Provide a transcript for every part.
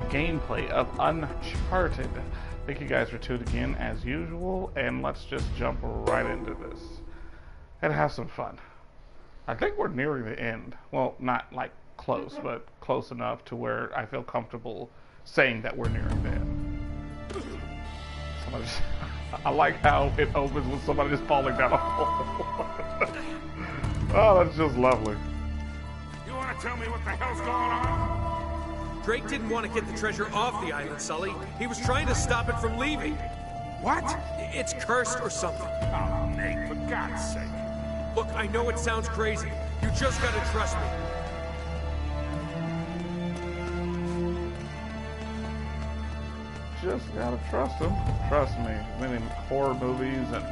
gameplay of Uncharted. Thank you guys for tuning in as usual, and let's just jump right into this and have some fun. I think we're nearing the end. Well, not like close, but close enough to where I feel comfortable saying that we're nearing the end. I like how it opens with somebody just falling down a hole. Oh, that's just lovely. You want to tell me what the hell's going on? Drake didn't want to get the treasure off the island, Sully. He was trying to stop it from leaving. What? It's cursed or something. Oh, Nate, for God's sake. Look, I know it sounds crazy. You just gotta trust me. Just gotta trust him. Trust me. Many horror movies and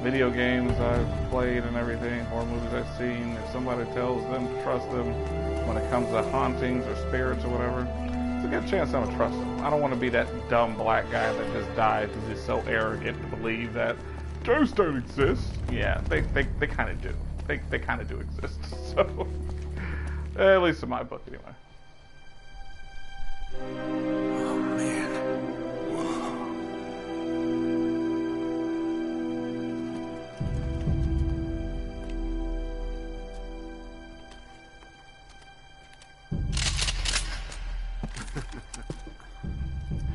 video games I've played and everything, horror movies I've seen, if somebody tells them to trust them when it comes to hauntings or spirits or whatever, it's a good chance I'm gonna trust them. I don't want to be that dumb black guy that just died because he's so arrogant to believe that ghosts don't exist. Yeah, they kind of do. They kind of do exist. So, at least in my book, anyway. Oh, man.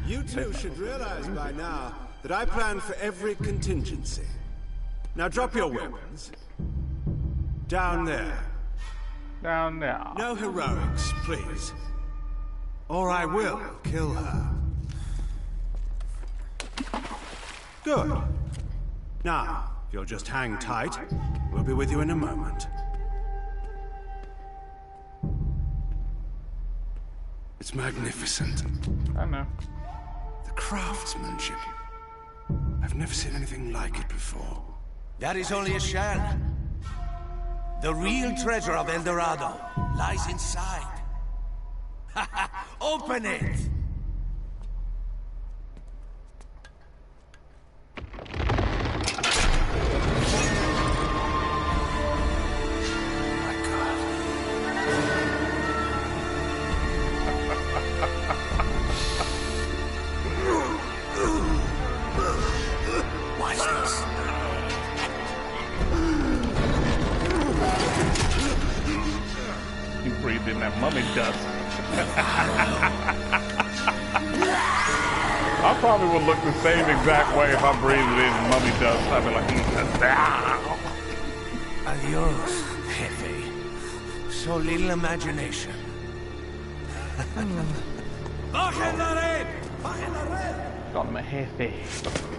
You two should realize by now that I plan for every contingency. Now drop your weapons. Down there. Down now. No heroics, please. Or I will kill her. Good. Now, if you'll just hang tight, we'll be with you in a moment. It's magnificent. I know. The craftsmanship. I've never seen anything like it before. That is only a shell. The real treasure of El Dorado lies inside. Open it! In that mummy dust. I probably would look the same exact way if I breathed in mummy dust. I'd be like, Adios, Jefe. So little imagination. Bajen la red! Bajen la red! Call him a Jefe.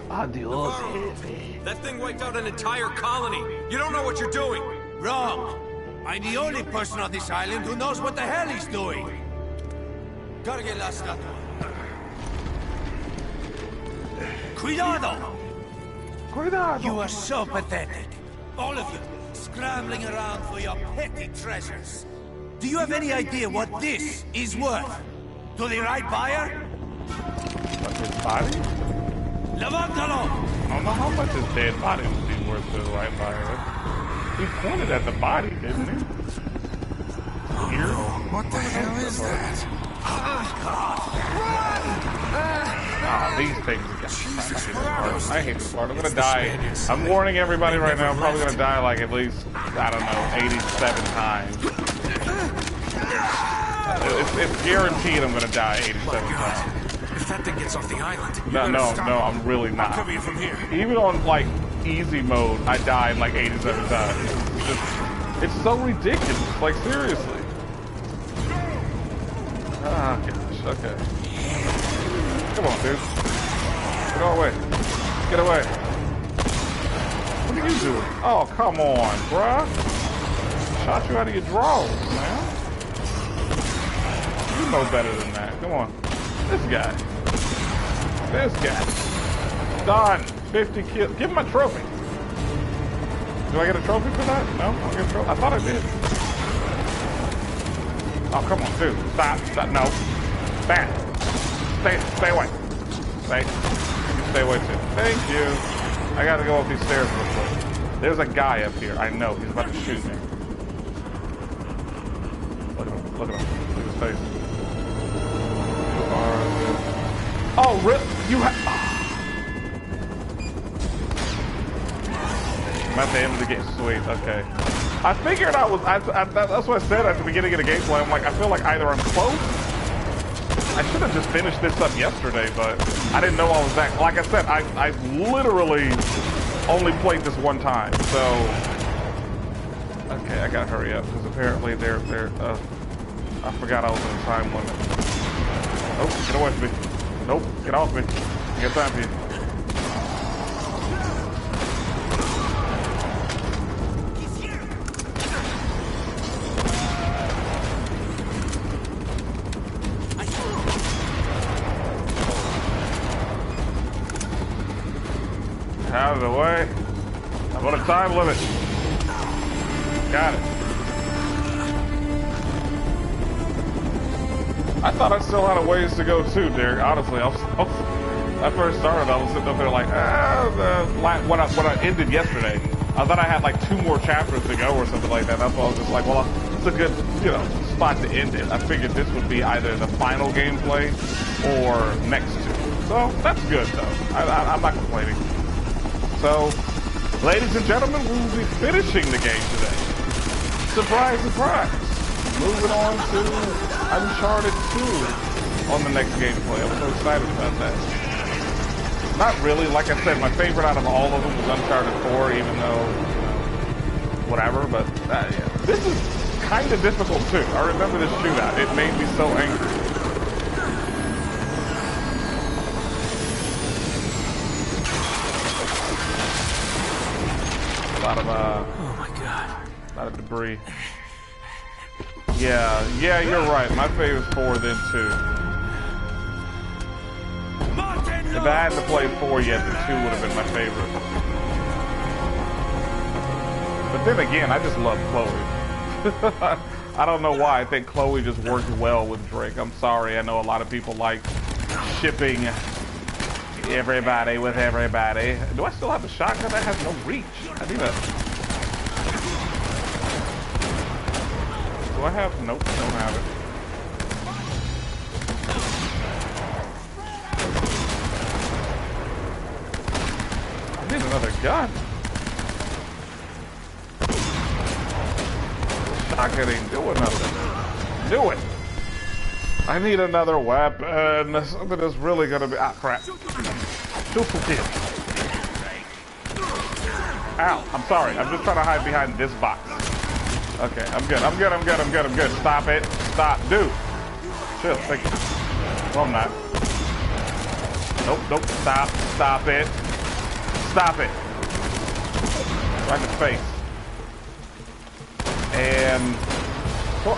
Adios, Jefe. That thing wiped out an entire colony. You don't know what you're doing. Wrong. I'm the only person on this island who knows what the hell he's doing. Cargue la estatua. Cuidado! Cuidado! You are so pathetic. All of you, scrambling around for your petty treasures. Do you have any idea what this is worth? To the right buyer? But his body? Levántalo! I don't know how much his dead body would be worth to the right buyer. He pointed at the body, didn't he? Oh, no. What the hell is that? Oh, these things I hate this part. I'm gonna die. I'm warning everybody right now. I'm probably gonna die like at least, I don't know, 87 times. It's guaranteed I'm gonna die 87 times. If that thing gets off the island, No, I'm really not. I'll cover you from here. Even on like easy mode, I died like 87 times. It's so ridiculous. Like seriously. Ah, gosh. Okay. Come on, dude. Get away. Get away. What are you doing? Oh, come on, bruh. Shot you out of your drawers, man. You know better than that. Come on. This guy. This guy. Done. 50 kills. Give him a trophy. Do I get a trophy for that? No? I don't get a trophy. I thought I did. Oh, come on, dude. Stop. No. Back. Stay away. Stay away, too. Thank you. I gotta go up these stairs real quick. There's a guy up here. I know. He's about to shoot me. Look at him. Look at him. Look at his face. You are You I'm at the end of the game. Sweet, okay. I figured I was, that's what I said at the beginning of the gameplay. I'm like, I feel like either I'm close. I should have just finished this up yesterday, but I didn't know I was that, like I said, I literally only played this one time, so. Okay, I gotta hurry up, because apparently they're, I forgot I was in a time limit. Nope, get away from me. Nope, get off me. I got time for you. Out of the way. I'm on a time limit. Got it. I thought I still had a ways to go too, Derek. Honestly, when I first started, I was sitting up there like, when I ended yesterday, I thought I had like 2 more chapters to go or something like that. That's why I was just like, well, it's a good, spot to end it. I figured this would be either the final gameplay or next to. So that's good though. I'm not complaining. So, ladies and gentlemen, we will be finishing the game today. Surprise, surprise. Moving on to Uncharted 2 on the next gameplay. I'm so excited about that. Not really. Like I said, my favorite out of all of them was Uncharted 4, even though, whatever, but yeah. This is kind of difficult too. I remember this shootout. It made me so angry. A lot of, Oh my god. a lot of debris. Yeah, you're right. My favorite's 4, then 2. If I had to play 4 yet, then 2 would have been my favorite. But then again, I just love Chloe. I don't know why. I think Chloe just works well with Drake. I'm sorry. I know a lot of people like shipping everybody with everybody. Do I still have the shotgun? That has no reach. I need a... Do I have... Nope, don't have it. I need another gun. Shotgun ain't doing nothing. Do it. I need another weapon. Something that's really gonna be... Ah, crap. Shoot some kids. Ow, I'm sorry. I'm just trying to hide behind this box. Okay, I'm good. Stop it. Stop. Dude. Chill. Thank you. No, I'm not. Nope. Stop it. Stop it. Right in the face. And...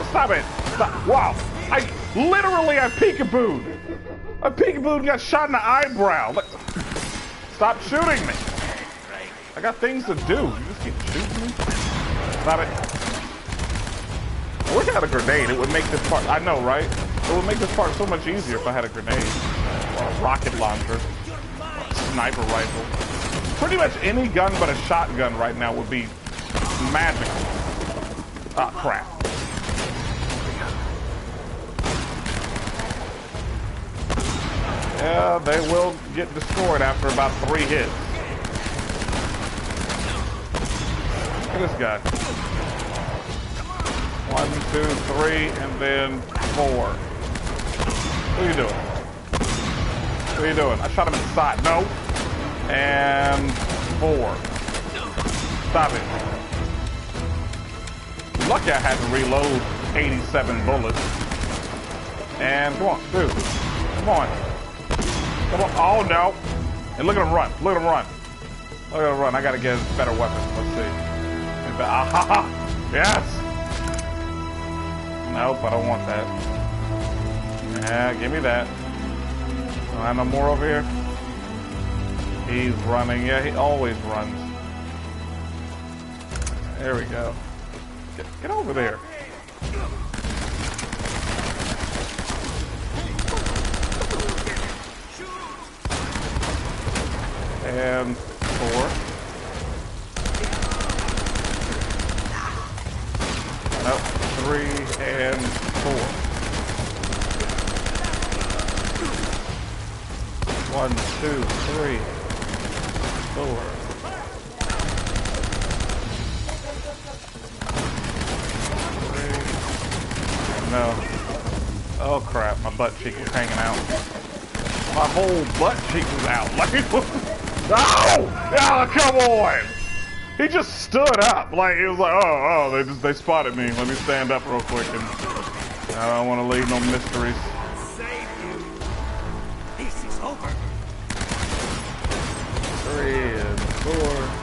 Stop it. Stop. Wow. I peekabooed. I peekabooed and got shot in the eyebrow. Stop shooting me. I got things to do. You just keep shooting me? Stop it. I wish I had a grenade. It would make this part... I know, right? It would make this part so much easier if I had a grenade. Or a rocket launcher. Or a sniper rifle. Pretty much any gun but a shotgun right now would be magical. Ah, crap. Yeah, they will get destroyed after about 3 hits. Look at this guy. 1, 2, 3, and then 4. What are you doing? What are you doing? I shot him in the side. No. And 4. Stop it. Lucky I had to reload 87 bullets. And come on, dude. Come on. Come on. Oh, no. And look at him run. Look at him run. Look at him run. I got to get a better weapon. Let's see. Ah, yes. Nope, I don't want that. Yeah, give me that. Don't have no more over here. He's running. Yeah, he always runs. There we go. Get over there. And 4. Nope, 3 and 4. 1, 2, 3, 4. No. Oh crap, my butt cheek is hanging out. My whole butt cheek is out. Like, no! Oh, come on! He just stood up. Like, it was like, oh, they spotted me. Let me stand up real quick. And I don't want to leave no mysteries. Save you. This is over. 3 and 4.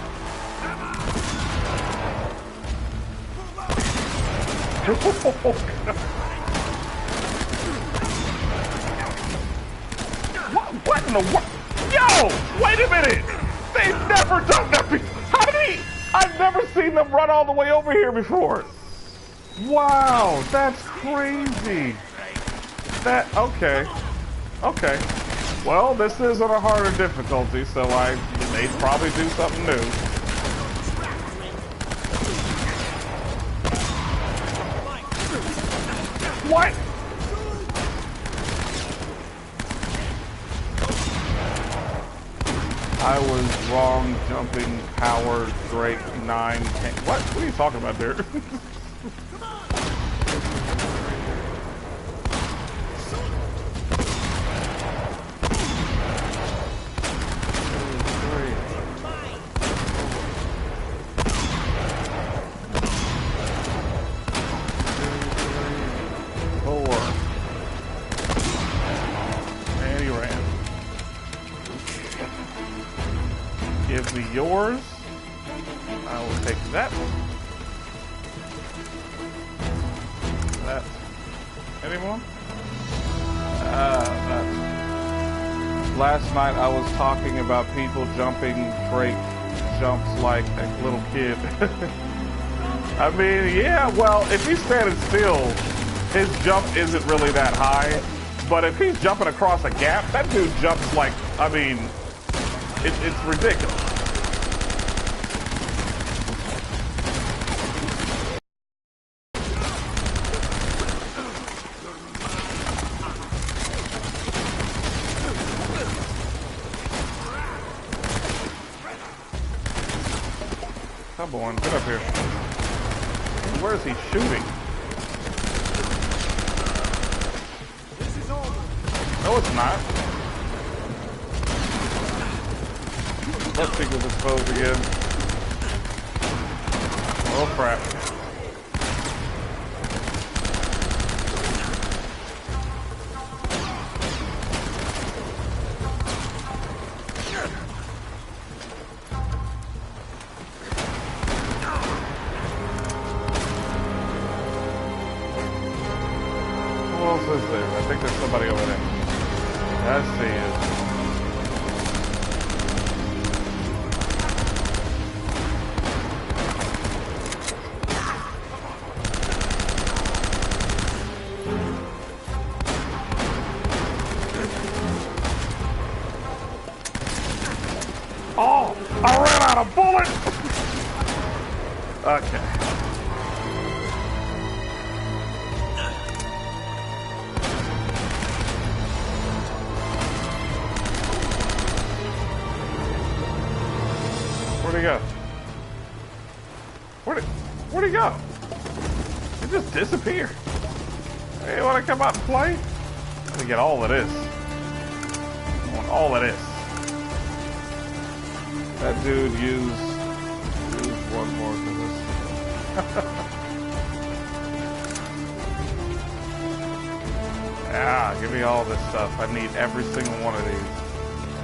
What in the world? Yo! Wait a minute! They've never done that before! How did he? I've never seen them run all the way over here before! Wow, that's crazy! Okay. Okay. Well, this isn't a harder difficulty, so they'd probably do something new. What? I was wrong jumping power Drake 9 10. What are you talking about there? Give me yours. I will take that. That. Anyone? Last night I was talking about people jumping Drake jumps like a little kid. I mean, yeah, well, if he's standing still, his jump isn't really that high. But if he's jumping across a gap, that dude jumps like, I mean, it's ridiculous. Come on, get up here. Where is he shooting? No, it's not. Let's see who's exposed again. Oh crap. Who else is there? I think there's somebody over there. I see it. Oh, I ran out of bullets. Okay. Where'd he go? Where'd he go? It just disappeared. Hey, you want to come out and play? Let me get all of this. I want all of this. That dude used one more for this. Ah, give me all this stuff. I need every single one of these.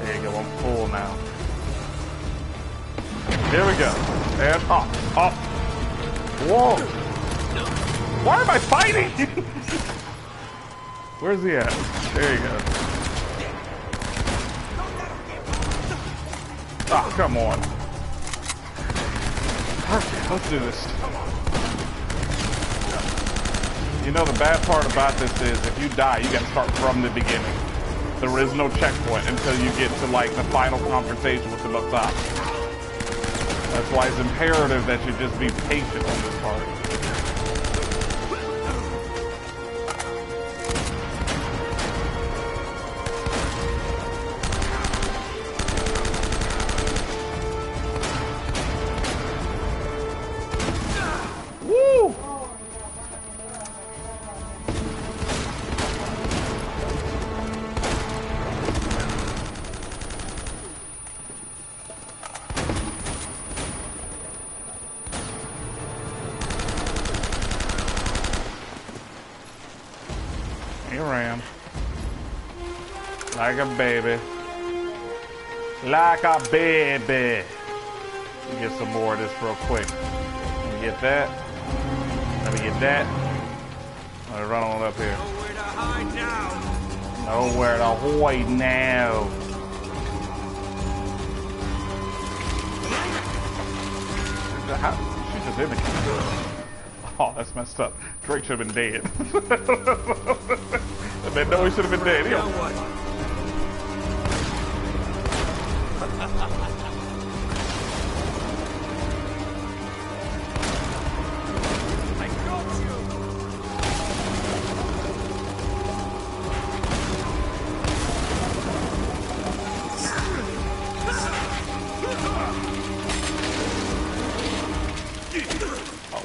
There you go, I'm full now. Here we go. And up, up. Whoa. Why am I fighting? Where's he at? There you go. Oh, come on. Okay, let's do this. You know, the bad part about this is if you die, you gotta start from the beginning. There is no checkpoint until you get to, like, the final confrontation with the up. That's why it's imperative that you just be patient on this part. Like a baby. Like a baby. Let me get some more of this real quick. Let me get that. Let me get that. Let me run on up here. Nowhere to hide now. Nowhere to hide now. She just hit me. Oh, that's messed up. Drake should have been dead. Man, no, he should have been dead. Now what? I got you.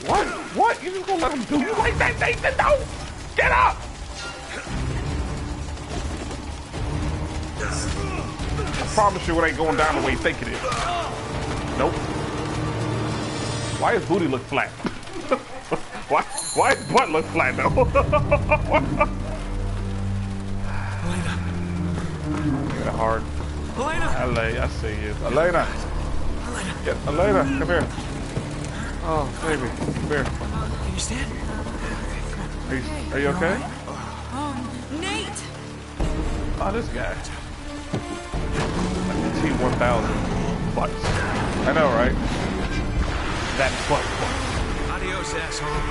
What? What? You just gonna let him do you like that, Nathan? No! Get up! I promise you it ain't going down the way you think it is. Nope. Why does booty look flat? Why does butt look flat though? Elena. Get hard. Elena. I see you. Elena. Get Elena, come here. Oh, baby, come here. Can you stand? Are you okay? Nate! Oh, this guy. Like the T-1000 butts. I know, right? That butt. Adios, asshole.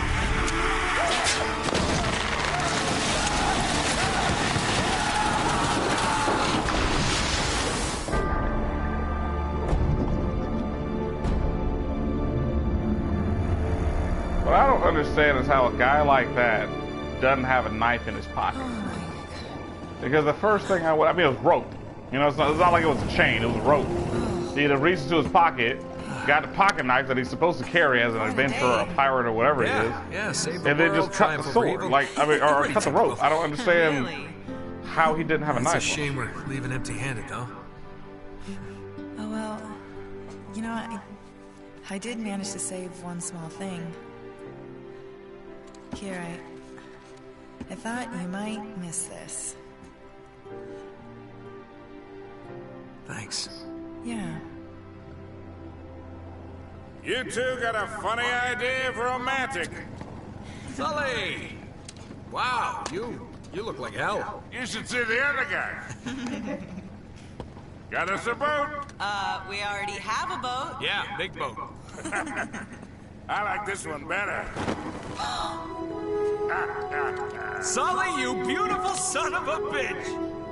What I don't understand is how a guy like that doesn't have a knife in his pocket. Because the first thing it was rope. You know, it's not like it was a chain, it was rope. He had reached into his pocket, got the pocket knife that he's supposed to carry as an adventurer or a pirate or whatever he is. Yeah, save the And then world, just cut the triumph over sword. evil. Like, or cut the rope. I don't understand Really? how he didn't have a It's a knife. shame we're leaving empty-handed, though. Oh, well, you know, I did manage to save one small thing. Here, I thought you might miss this. Thanks. Yeah. You two got a funny idea of romantic. Sully! Wow, you look like hell. You should see the other guy. Got us a boat? We already have a boat. Yeah, big boat. I like this one better. Sully, you beautiful son of a bitch!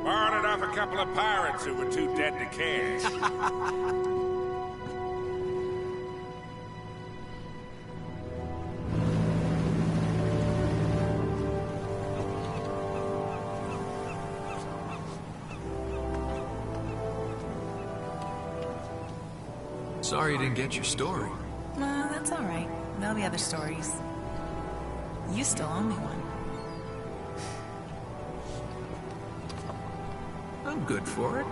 Borrowed it off a couple of pirates who were too dead to care. Sorry you didn't get your story. Well, that's all right. There'll be other stories. You still owe me one. I'm good for it.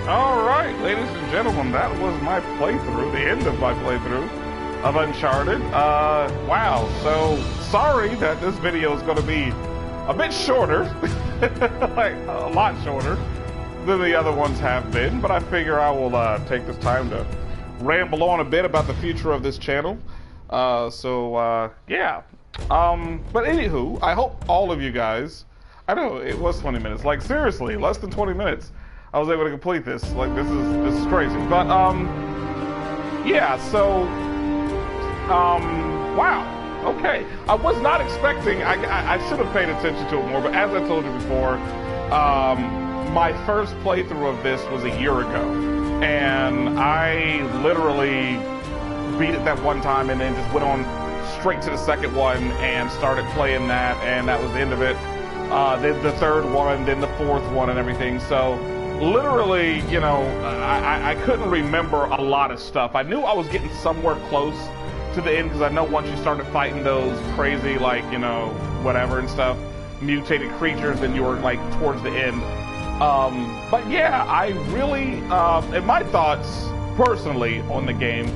All right, ladies and gentlemen, that was my playthrough, the end of my playthrough of Uncharted. Wow, so sorry that this video is going to be a bit shorter, like a lot shorter than the other ones have been, but I figure I will take this time to ramble on a bit about the future of this channel. Yeah. But anywho, I hope all of you guys, I know it was 20 minutes, like seriously, less than 20 minutes. I was able to complete this. Like this is crazy. But yeah, so wow. Okay. I was not expecting, I should have paid attention to it more, but as I told you before, my first playthrough of this was a year ago. And I literally beat it that one time and then just went on straight to the second one and started playing that, and that was the end of it. Then the third one, then the fourth one and everything. So literally, you know, I couldn't remember a lot of stuff. I knew I was getting somewhere close to the end because I know once you started fighting those crazy, like, you know, whatever and stuff, mutated creatures, then you were like towards the end. But yeah, I really, and my thoughts personally on the game,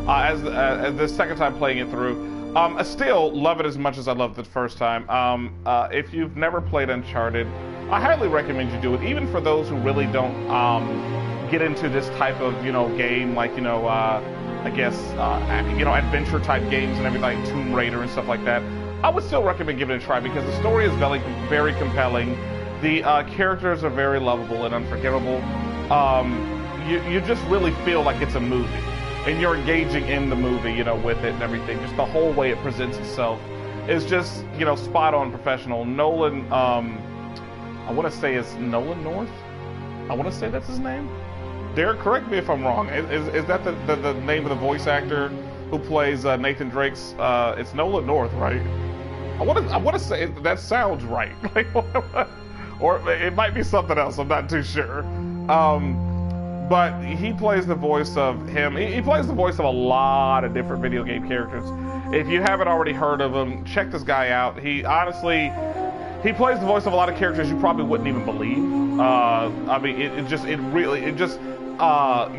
as the second time playing it through, I still love it as much as I loved it the first time. If you've never played Uncharted, I highly recommend you do it, even for those who really don't get into this type of, game, like, I guess, adventure type games and everything, like Tomb Raider and stuff like that. I would still recommend giving it a try because the story is very, very compelling. The characters are very lovable and unforgettable. You just really feel like it's a movie, and you're engaging in the movie, with it and everything. Just the whole way it presents itself is just, spot on professional. Nolan, I want to say it's Nolan North. I want to say that's his name. Derek, correct me if I'm wrong. Is that the name of the voice actor who plays Nathan Drake's? It's Nolan North, right? I want to say that sounds right. Or it might be something else. I'm not too sure. But he plays the voice of him. He plays the voice of a lot of different video game characters. If you haven't already heard of him, check this guy out. He plays the voice of a lot of characters you probably wouldn't even believe. I mean,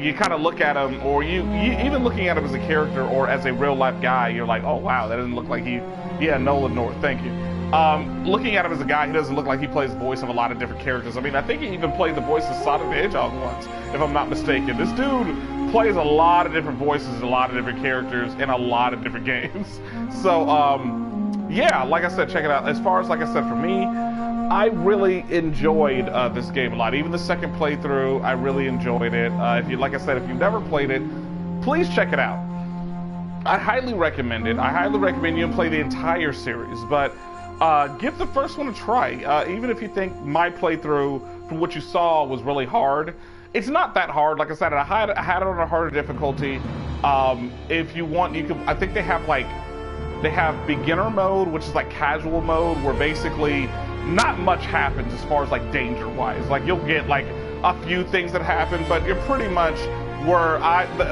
you kind of look at him, or you even looking at him as a character or as a real life guy, you're like, oh wow, that doesn't look like he. Yeah, Nolan North, thank you. Looking at him as a guy, he doesn't look like he plays the voice of a lot of different characters. I mean, I think he even played the voice of Sonic the Hedgehog once, if I'm not mistaken. This dude plays a lot of different voices, a lot of different characters, in a lot of different games. So, yeah, like I said, check it out. As far as, like I said, for me, I really enjoyed this game a lot. Even the second playthrough, I really enjoyed it. Like I said, if you've never played it, please check it out. I highly recommend it. I highly recommend you play the entire series, but give the first one a try. Even if you think my playthrough, from what you saw, was really hard, it's not that hard. Like I said, I had it on a harder difficulty. If you want, you can. I think they have beginner mode, which is like casual mode, where basically not much happens as far as like danger wise. Like you'll get like a few things that happen, but you're pretty much where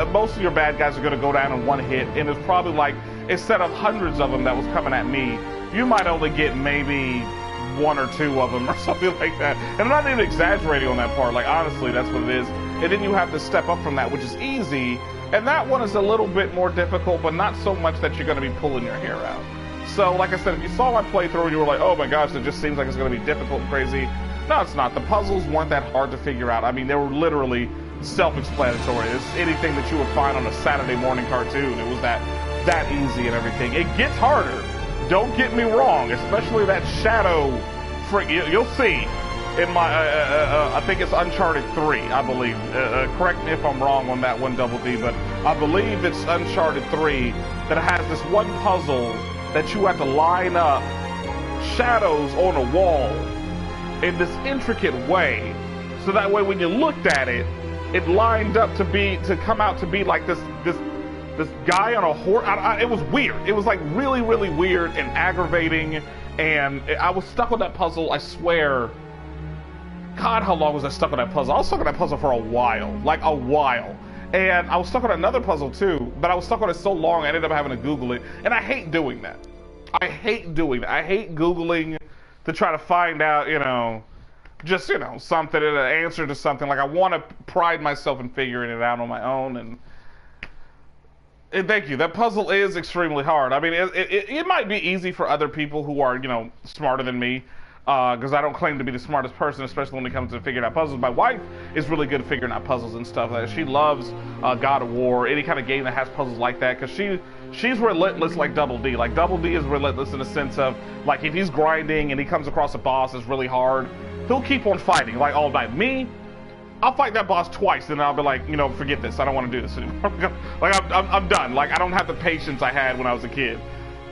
most of your bad guys are going to go down in one hit, and it's probably like, instead of hundreds of them that was coming at me, you might only get maybe one or two of them or something like that. And I'm not even exaggerating on that part. Like, honestly, that's what it is. And then you have to step up from that, which is easy. And that one is a little bit more difficult, but not so much that you're going to be pulling your hair out. So, like I said, if you saw my playthrough and you were like, oh my gosh, it just seems like it's going to be difficult and crazy. No, it's not. The puzzles weren't that hard to figure out. I mean, they were literally self-explanatory. It's anything that you would find on a Saturday morning cartoon. It was that easy and everything. It gets harder. Don't get me wrong, especially that shadow freak. You'll see in my, I think it's Uncharted 3, I believe. Correct me if I'm wrong on that one, Double D, but I believe it's Uncharted 3 that has this one puzzle that you have to line up shadows on a wall in this intricate way, so that way when you looked at it, it lined up to come out to be like this guy on a horse. It was weird. It was like really, really weird and aggravating. And I was stuck on that puzzle, I swear. God, how long was I stuck on that puzzle? I was stuck on that puzzle for a while. Like a while. And I was stuck on another puzzle too, but I was stuck on it so long I ended up having to Google it. And I hate doing that. I hate doing that. I hate Googling to try to find out, just, something, an answer to something. Like, I want to pride myself in figuring it out on my own. And thank you. That puzzle is extremely hard. I mean, it might be easy for other people who are, smarter than me. Because I don't claim to be the smartest person, especially when it comes to figuring out puzzles. My wife is really good at figuring out puzzles and stuff. She loves God of War, any kind of game that has puzzles like that, because she's relentless like Double D. Like, Double D is relentless in the sense of, like, if he's grinding and he comes across a boss that's really hard, he'll keep on fighting, like, all night. Me, I'll fight that boss twice, and I'll be like, forget this. I don't want to do this anymore. Like, I'm done. Like, I don't have the patience I had when I was a kid.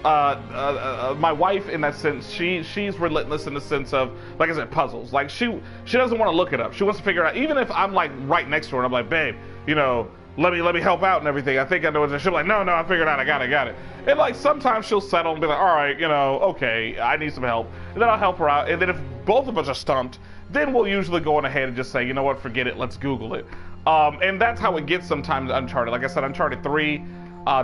My wife, in that sense, she's relentless in the sense of, like I said, puzzles. Like, she doesn't want to look it up. She wants to figure it out. Even if I'm like right next to her and I'm like, babe, let me help out and everything. I think I know it. She'll be like, no, I figured it out. I got it. And like, sometimes she'll settle and be like, all right, okay, I need some help. And then I'll help her out. And then if both of us are stumped, then we'll usually go on ahead and just say, you know what, forget it. Let's Google it. And that's how it gets sometimes Uncharted. Like I said, Uncharted 3,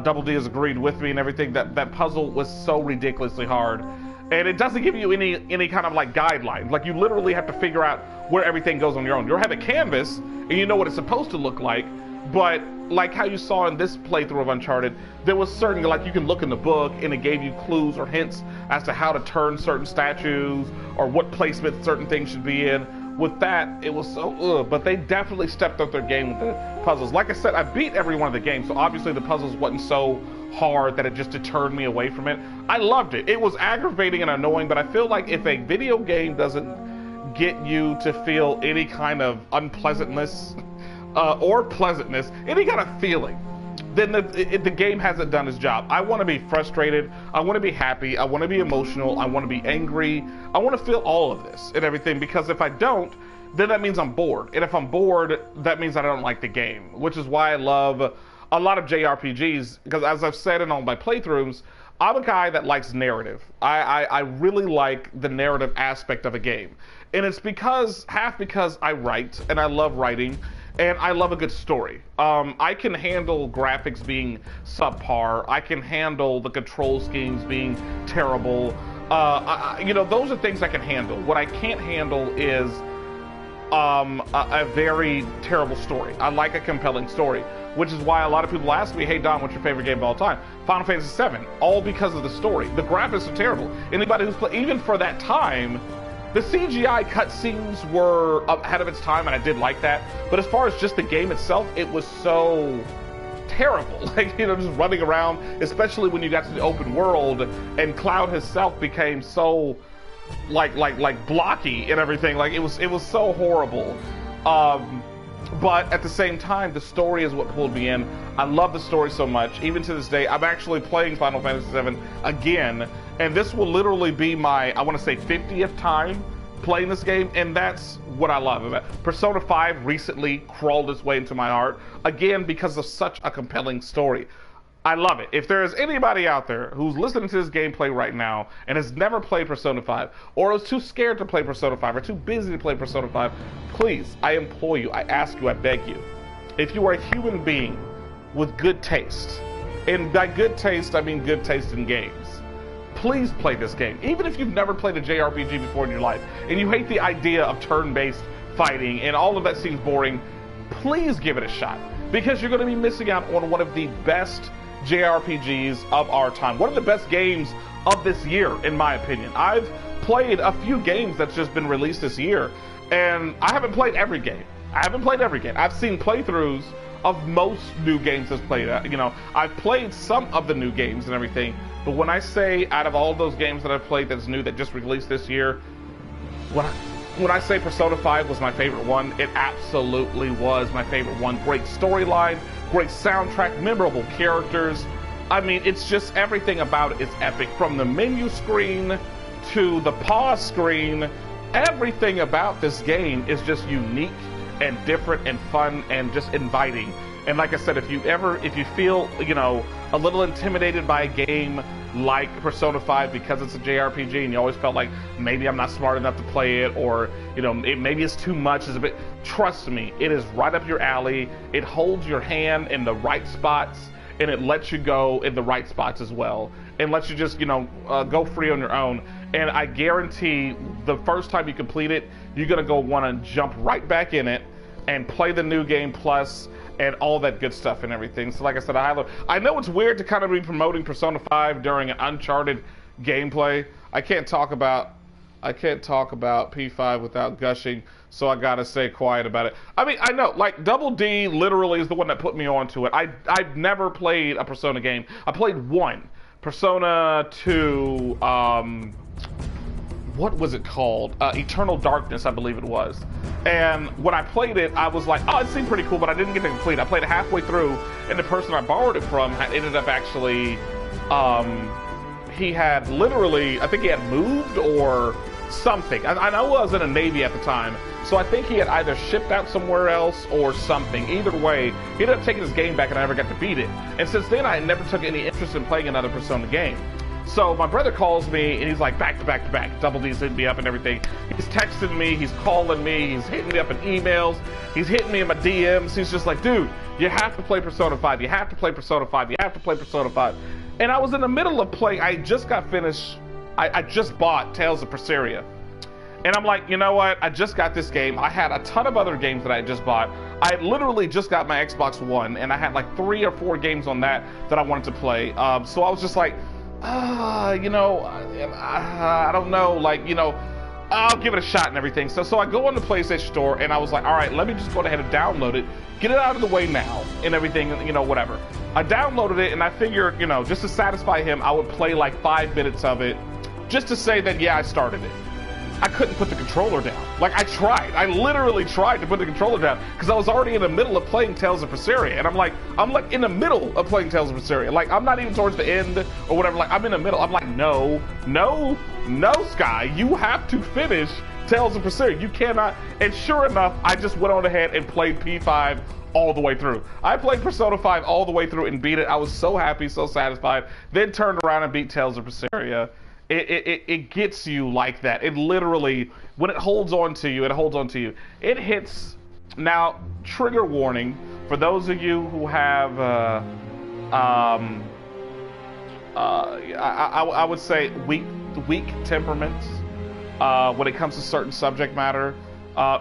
Double D has agreed with me and everything. That puzzle was so ridiculously hard. and it doesn't give you any kind of like guidelines. Like, you literally have to figure out where everything goes on your own. You'll have a canvas and you know what it's supposed to look like, but like how you saw in this playthrough of Uncharted, there was certain, like, you can look in the book and it gave you clues or hints as to how to turn certain statues or what placement certain things should be in. With that, it was so but they definitely stepped up their game with the puzzles. Like I said, I beat every one of the games, so obviously the puzzles wasn't so hard that it just deterred me away from it. I loved it. It was aggravating and annoying, but I feel like if a video game doesn't get you to feel any kind of unpleasantness or pleasantness, any kind of feeling, then the game hasn't done its job. I want to be frustrated. I want to be happy. I want to be emotional. I want to be angry. I want to feel all of this and everything, because if I don't, then that means I'm bored. And if I'm bored, that means I don't like the game, which is why I love a lot of JRPGs, because as I've said in all my playthroughs, I'm a guy that likes narrative. I really like the narrative aspect of a game. And it's half because I write, and I love writing, and I love a good story. I can handle graphics being subpar. I can handle the control schemes being terrible. Those are things I can handle. What I can't handle is a very terrible story. I like a compelling story, which is why a lot of people ask me, hey Don, what's your favorite game of all time? Final Fantasy VII, all because of the story. The graphics are terrible. Anybody who's played, even for that time, the CGI cutscenes were ahead of its time, and I did like that. But as far as just the game itself, it was so terrible. Like, just running around, especially when you got to the open world, and Cloud himself became so like blocky and everything. Like, it was so horrible. But at the same time, the story is what pulled me in. I love the story so much. Even to this day, I'm actually playing Final Fantasy VII again, and this will literally be my, I want to say, 50th time playing this game, and that's what I love about it. Persona 5 recently crawled its way into my heart, again, because of such a compelling story. I love it. If there is anybody out there who's listening to this gameplay right now and has never played Persona 5, or is too scared to play Persona 5, or too busy to play Persona 5, please, I implore you, I ask you, I beg you, if you are a human being with good taste, and by good taste, I mean good taste in games, please play this game. Even if you've never played a JRPG before in your life, and you hate the idea of turn-based fighting, and all of that seems boring, please give it a shot, because you're going to be missing out on one of the best JRPGs of our time. One of the best games of this year, in my opinion. I've played a few games that's just been released this year, and I haven't played every game. I've seen playthroughs of most new games that's played. I've played some of the new games and everything, but when I say out of all those games that I've played that's new, that just released this year, when I say Persona 5 was my favorite one, it absolutely was my favorite one. Great storyline, great soundtrack, memorable characters. I mean, it's just everything about it is epic. From the menu screen to the pause screen, everything about this game is just unique and different and fun and just inviting. And like I said, if you feel, a little intimidated by a game like Persona 5 because it's a JRPG and you always felt like maybe I'm not smart enough to play it, or maybe it's too much, trust me, it is right up your alley. It holds your hand in the right spots, and it lets you go in the right spots as well, and lets you just go free on your own. And I guarantee the first time you complete it, you're gonna want to jump right back in it and play the new game plus and all that good stuff and everything. So like I said, I know it's weird to kind of be promoting Persona 5 during an Uncharted gameplay. I can't talk about P5 without gushing, so I gotta stay quiet about it. I mean, I know, like, Double D literally is the one that put me onto it. I've never played a Persona game. I played one, Persona 2, what was it called? Eternal Darkness, I believe it was. And when I played it, I was like, oh, it seemed pretty cool, but I didn't get to complete it. I played it halfway through, and the person I borrowed it from ended up actually, he had literally, I think he had moved or something. I know I was in the Navy at the time, so I think he had either shipped out somewhere else or something. Either way, he ended up taking his game back, and I never got to beat it. And since then, I never took any interest in playing another Persona game. So my brother calls me, and he's like, back to back to back. Double D's hitting me up and everything. He's texting me, he's calling me, he's hitting me up in emails, he's hitting me in my DMs. He's just like, dude, you have to play Persona 5. You have to play Persona 5. You have to play Persona 5. And I was in the middle of playing. I just got finished I just bought Tales of Berseria. And I'm like, you know what? I just got this game. I had a ton of other games that I had just bought. I had literally just got my Xbox One, and I had like 3 or 4 games on that I wanted to play. So I was just like, you know, I don't know, like, you know, I'll give it a shot and everything. So I go on the PlayStation Store, and I was like, all right, let me just go ahead and download it, get it out of the way now, and everything, you know, whatever. I downloaded it, and I figured, you know, just to satisfy him, I would play like 5 minutes of it, just to say that, yeah, I started it. I couldn't put the controller down. Like, I tried. I literally tried to put the controller down because I was already in the middle of playing Tales of Berseria. And I'm like in the middle of playing Tales of Berseria. Like, I'm not even towards the end or whatever. Like, I'm in the middle. I'm like, no, Sky. You have to finish Tales of Berseria. You cannot. And sure enough, I just went on ahead and played P5 all the way through. I played Persona 5 all the way through and beat it. I was so happy, so satisfied. Then turned around and beat Tales of Berseria. It gets you like that. It literally, when it holds on to you, it holds on to you. It hits. Now, trigger warning for those of you who have, I would say weak temperaments when it comes to certain subject matter.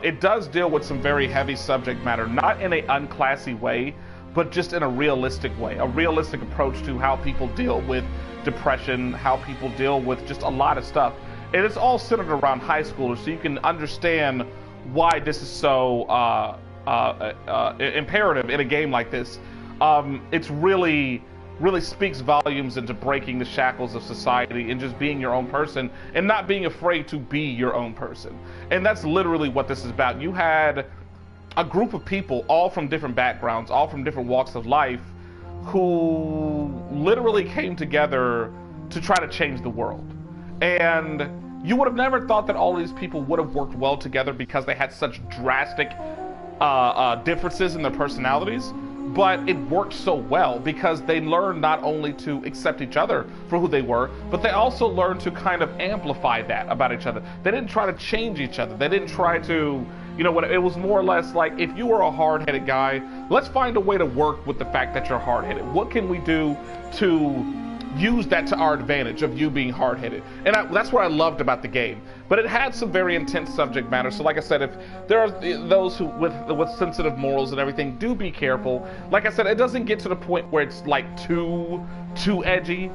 It does deal with some very heavy subject matter, not in an unclassy way, but just in a realistic way, a realistic approach to how people deal with depression, how people deal with just a lot of stuff. And it's all centered around high schoolers, so you can understand why this is so imperative in a game like this. It's really speaks volumes into breaking the shackles of society and just being your own person and not being afraid to be your own person. And that's literally what this is about. You had a group of people, all from different backgrounds, all from different walks of life, who literally came together to try to change the world. And you would have never thought that all these people would have worked well together because they had such drastic differences in their personalities. But it worked so well because they learned not only to accept each other for who they were, but they also learned to kind of amplify that about each other. They didn't try to change each other. They didn't try to, you know, it was more or less like, if you were a hard-headed guy, let's find a way to work with the fact that you're hard-headed. What can we do to use that to our advantage of you being hard-headed? And that's what I loved about the game. But it had some very intense subject matter. So like I said, if there are those who with sensitive morals and everything, do be careful. Like I said, it doesn't get to the point where it's like too edgy,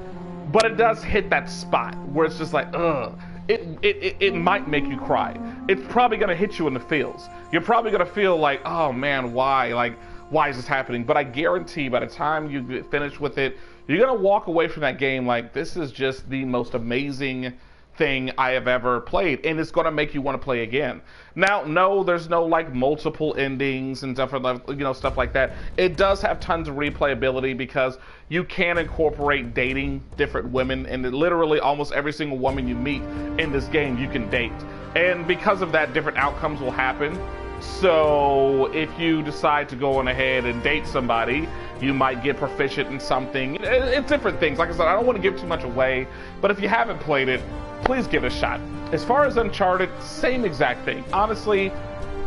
but it does hit that spot where it's just like, ugh. It might make you cry. It's probably gonna hit you in the feels. You're probably gonna feel like, oh man, why? Like, why is this happening? But I guarantee by the time you get finished with it, you're gonna walk away from that game like, this is just the most amazing thing I have ever played, and it's gonna make you want to play again. Now, no, there's no like multiple endings and stuff like, you know, stuff like that. It does have tons of replayability because you can incorporate dating different women, and literally almost every single woman you meet in this game you can date. And because of that, different outcomes will happen. So if you decide to go on ahead and date somebody, you might get proficient in something. It's different things. Like I said, I don't want to give too much away, but if you haven't played it, please give it a shot. As far as Uncharted, same exact thing. Honestly,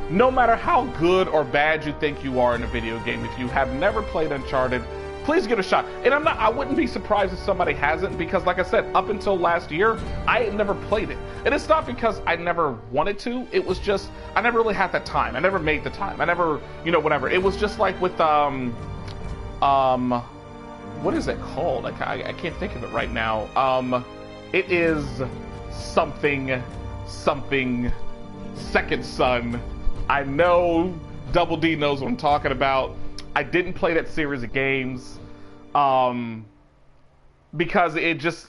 no matter how good or bad you think you are in a video game, if you have never played Uncharted, please give it a shot. And I wouldn't be surprised if somebody hasn't, because like I said, up until last year, I had never played it. And it's not because I never wanted to, it was just, I never really had that time. I never made the time. I never, you know, whatever. It was just like with, what is it called? I can't think of it right now. It is something Second Son. I know Double D knows what I'm talking about. I didn't play that series of games because I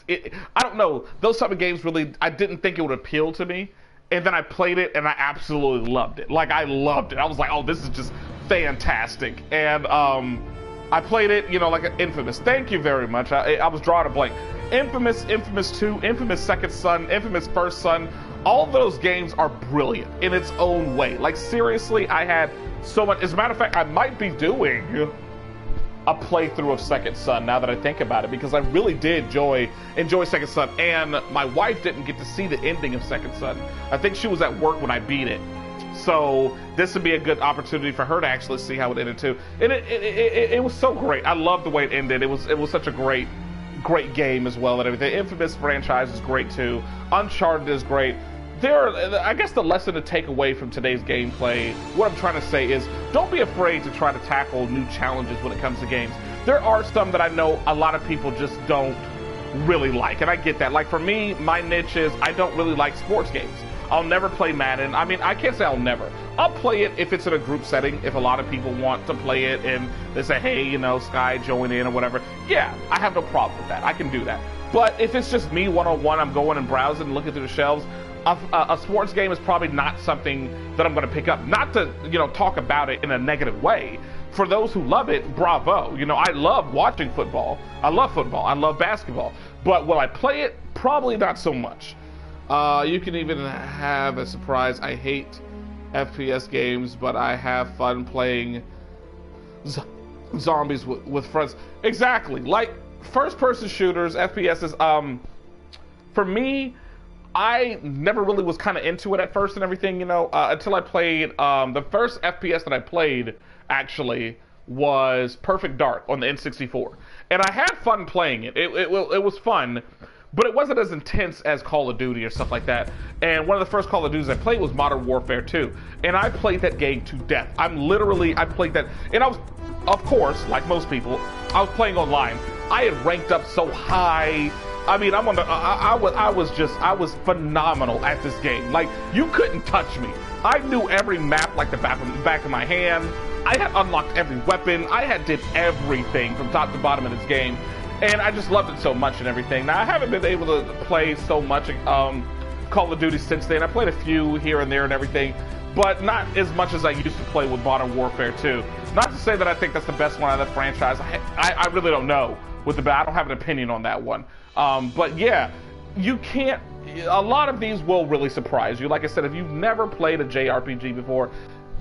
don't know, those type of games really, I didn't think it would appeal to me. And then I played it and I absolutely loved it. Like, I loved it. I was like, oh, this is just fantastic. And I played it, you know, like Infamous. Thank you very much. I was drawing a blank. Infamous 2, Infamous Second Son, Infamous First Son. All of those games are brilliant in its own way. Like, seriously, I had so much. As a matter of fact, I might be doing a playthrough of Second Son now that I think about it, because I really did enjoy Second Son, and my wife didn't get to see the ending of Second Son. I think she was at work when I beat it. So this would be a good opportunity for her to actually see how it ended too. And it was so great. I loved the way it ended. It was such a great great game as well and everything. Infamous franchise is great too. Uncharted is great. I guess the lesson to take away from today's gameplay, what I'm trying to say is, don't be afraid to try to tackle new challenges when it comes to games. There are some that I know a lot of people just don't really like, and I get that. Like for me, my niche is I don't really like sports games. I'll never play Madden. I mean, I can't say I'll never. I'll play it if it's in a group setting, if a lot of people want to play it and they say, hey, you know, Sky, join in or whatever. Yeah, I have no problem with that. I can do that. But if it's just me one-on-one, I'm going and browsing and looking through the shelves, a sports game is probably not something that I'm going to pick up. Not to, you know, talk about it in a negative way. For those who love it, bravo. You know, I love watching football. I love football. I love basketball. But will I play it? Probably not so much. You can even have a surprise. I hate FPS games, but I have fun playing zombies with friends. Exactly. Like first-person shooters, FPSs. For me, I never really was kind of into it at first and everything, you know, until I played, the first FPS that I played, actually, was Perfect Dark on the N64. And I had fun playing it. It was fun, but it wasn't as intense as Call of Duty or stuff like that. And one of the first Call of Duties I played was Modern Warfare 2. And I played that game to death. I played that, and I was, of course, like most people, I was playing online. I had ranked up so high. I mean, I was phenomenal at this game. Like, you couldn't touch me. I knew every map like the back of my hand. I had unlocked every weapon. I did everything from top to bottom in this game. And I just loved it so much and everything. Now, I haven't been able to play so much Call of Duty since then. I played a few here and there and everything, but not as much as I used to play with Modern Warfare 2. Not to say that I think that's the best one out of the franchise. I really don't know. I don't have an opinion on that one. But yeah, you can't, a lot of these will really surprise you. Like I said, if you've never played a JRPG before,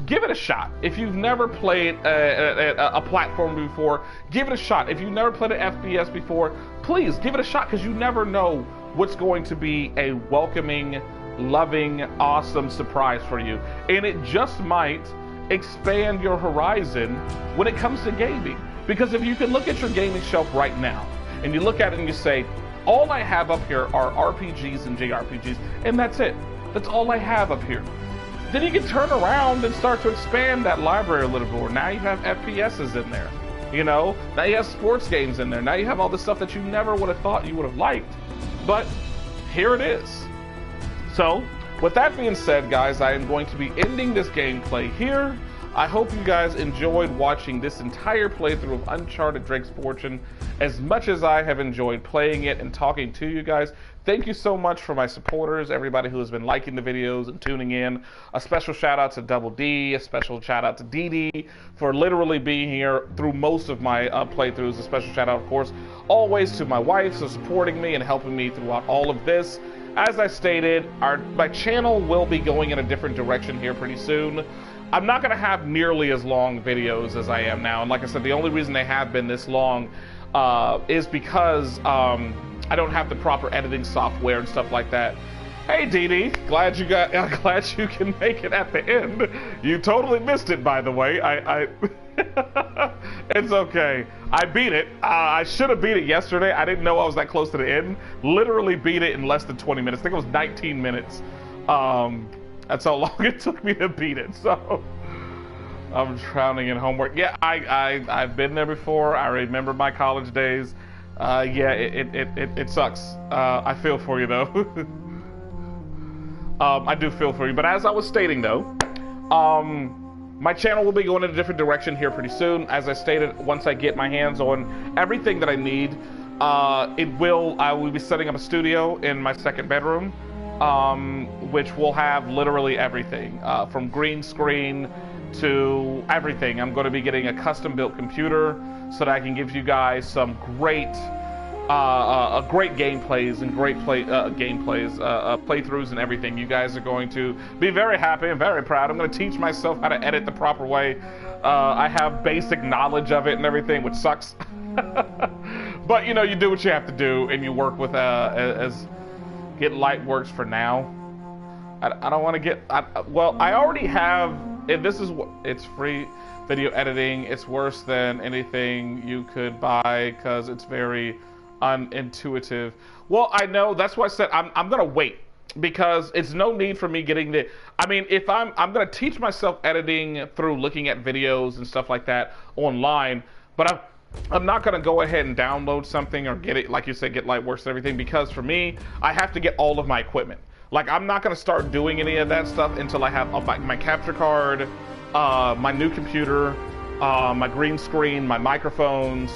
give it a shot. If you've never played a platform before, give it a shot. If you've never played an FPS before, please give it a shot, because you never know what's going to be a welcoming, loving, awesome surprise for you. And it just might expand your horizon when it comes to gaming. Because if you can look at your gaming shelf right now, and you look at it and you say, all I have up here are RPGs and JRPGs, and that's it. That's all I have up here. Then you can turn around and start to expand that library a little bit more. Now you have FPSs in there, you know? Now you have sports games in there. Now you have all the stuff that you never would have thought you would have liked. But here it is. So, with that being said, guys, I am going to be ending this gameplay here. I hope you guys enjoyed watching this entire playthrough of Uncharted Drake's Fortune as much as I have enjoyed playing it and talking to you guys. Thank you so much for my supporters, everybody who has been liking the videos and tuning in. A special shout out to Double D, a special shout out to Dee Dee for literally being here through most of my playthroughs. A special shout out, of course, always to my wife for supporting me and helping me throughout all of this. As I stated, my channel will be going in a different direction here pretty soon. I'm not going to have nearly as long videos as I am now. And like I said, the only reason they have been this long is because I don't have the proper editing software and stuff like that. Hey, Dee Dee, glad you can make it at the end. You totally missed it, by the way. It's okay. I beat it. I should have beat it yesterday. I didn't know I was that close to the end. Literally beat it in less than 20 minutes. I think it was 19 minutes. That's how long it took me to beat it. So I'm drowning in homework. Yeah, I've been there before. I remember my college days. Yeah, it sucks. I feel for you though. I do feel for you. But as I was stating though, my channel will be going in a different direction here pretty soon. As I stated, once I get my hands on everything that I need, I will be setting up a studio in my second bedroom. Which will have literally everything, from green screen to everything. I'm going to be getting a custom built computer so that I can give you guys some great gameplays and playthroughs and everything. You guys are going to be very happy and very proud. I'm going to teach myself how to edit the proper way. I have basic knowledge of it and everything, which sucks. But you know, you do what you have to do, and you work with as Get Lightworks for now. I don't want to get, well, I already have, and this is what, it's free video editing. It's worse than anything you could buy because it's very unintuitive. Well, I know, that's why I said I'm gonna wait, because it's no need for me getting the, I mean, if I'm gonna teach myself editing through looking at videos and stuff like that online, but I'm not gonna go ahead and download something or get it, like you said, get Lightworks and everything, because for me, I have to get all of my equipment. Like, I'm not gonna start doing any of that stuff until I have my capture card, my new computer, my green screen, my microphones,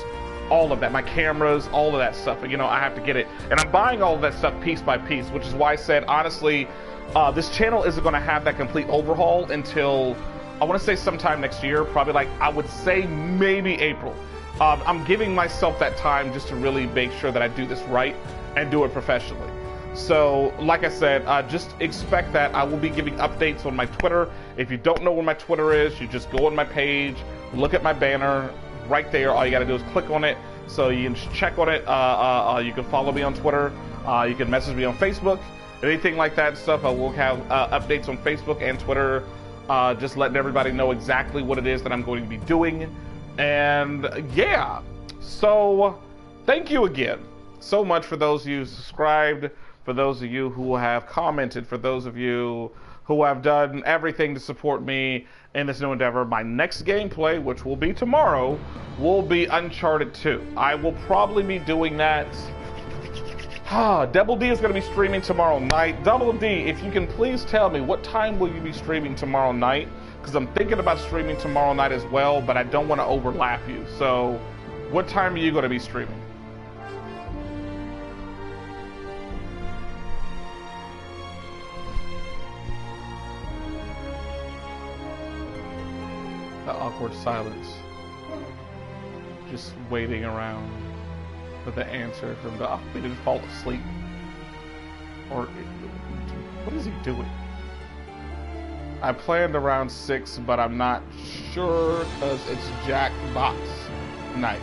all of that, my cameras, all of that stuff. You know, I have to get it. And I'm buying all of that stuff piece by piece, which is why I said, honestly, this channel isn't going to have that complete overhaul until, I want to say sometime next year, probably like, I would say maybe April. I'm giving myself that time just to really make sure that I do this right and do it professionally. So, like I said, just expect that I will be giving updates on my Twitter. If you don't know where my Twitter is, you just go on my page, look at my banner right there. All you got to do is click on it, so you can check on it. You can follow me on Twitter. You can message me on Facebook, anything like that stuff. I will have updates on Facebook and Twitter, just letting everybody know exactly what it is that I'm going to be doing. And yeah, so thank you again so much for those of you who subscribed, for those of you who have commented, for those of you who have done everything to support me in this new endeavor. My next gameplay, which will be tomorrow, will be Uncharted 2. I will probably be doing that. Double D is going to be streaming tomorrow night. Double D, if you can please tell me, what time will you be streaming tomorrow night? Because I'm thinking about streaming tomorrow night as well, but I don't want to overlap you. So, what time are you going to be streaming? The awkward silence. Just waiting around for the answer from the, oh, he didn't fall asleep. Or, what is he doing? I planned around 6, but I'm not sure because it's Jackbox night.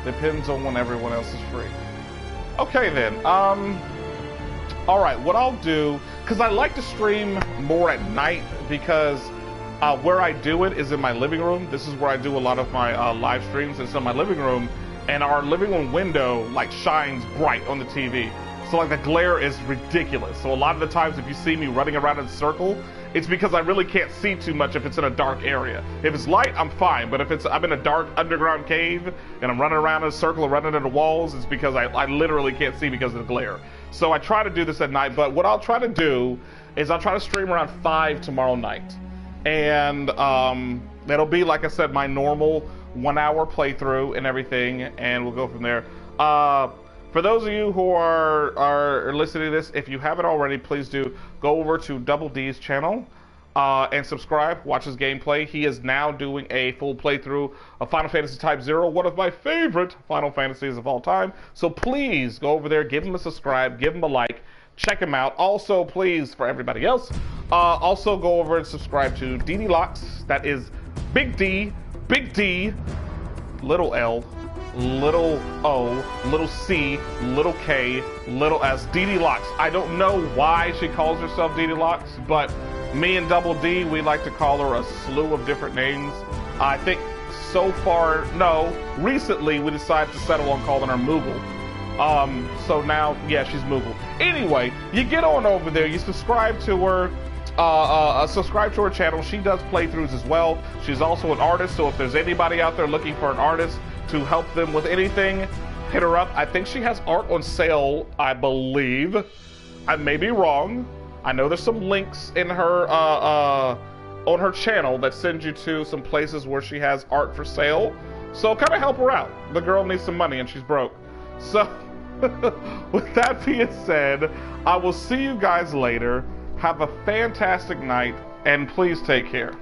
Depends on when everyone else is free. Okay then, alright, what I'll do, because I like to stream more at night, because where I do it is in my living room. This is where I do a lot of my live streams. It's in my living room, and our living room window like shines bright on the TV. So like the glare is ridiculous. So a lot of the times if you see me running around in a circle, it's because I really can't see too much if it's in a dark area. If it's light, I'm fine. But if I'm in a dark underground cave and I'm running around in a circle or running into walls, it's because I literally can't see because of the glare. So I try to do this at night, but what I'll try to do is I'll try to stream around 5 tomorrow night. And it'll be, like I said, my normal 1 hour playthrough and everything, and we'll go from there. For those of you who are listening to this, if you haven't already, please do go over to Double D's channel and subscribe, watch his gameplay. He is now doing a full playthrough of Final Fantasy Type 0, one of my favorite Final Fantasies of all time. So please go over there, give him a subscribe, give him a like, check him out. Also, please, for everybody else, also go over and subscribe to DD Locks. That is Big D, little L, little O, little C, little K, little S, DD Locks. I don't know why she calls herself DD Locks, but me and Double D, we like to call her a slew of different names. I think so far, no, recently we decided to settle on calling her Moogle. So now, yeah, she's Moogle. Anyway, you get on over there, you subscribe to her, subscribe to her channel. She does playthroughs as well. She's also an artist, so if there's anybody out there looking for an artist to help them with anything, hit her up. I think she has art on sale, I believe. I may be wrong. I know there's some links in her, on her channel that send you to some places where she has art for sale. So kind of help her out. The girl needs some money and she's broke. So, with that being said, I will see you guys later. Have a fantastic night, and please take care.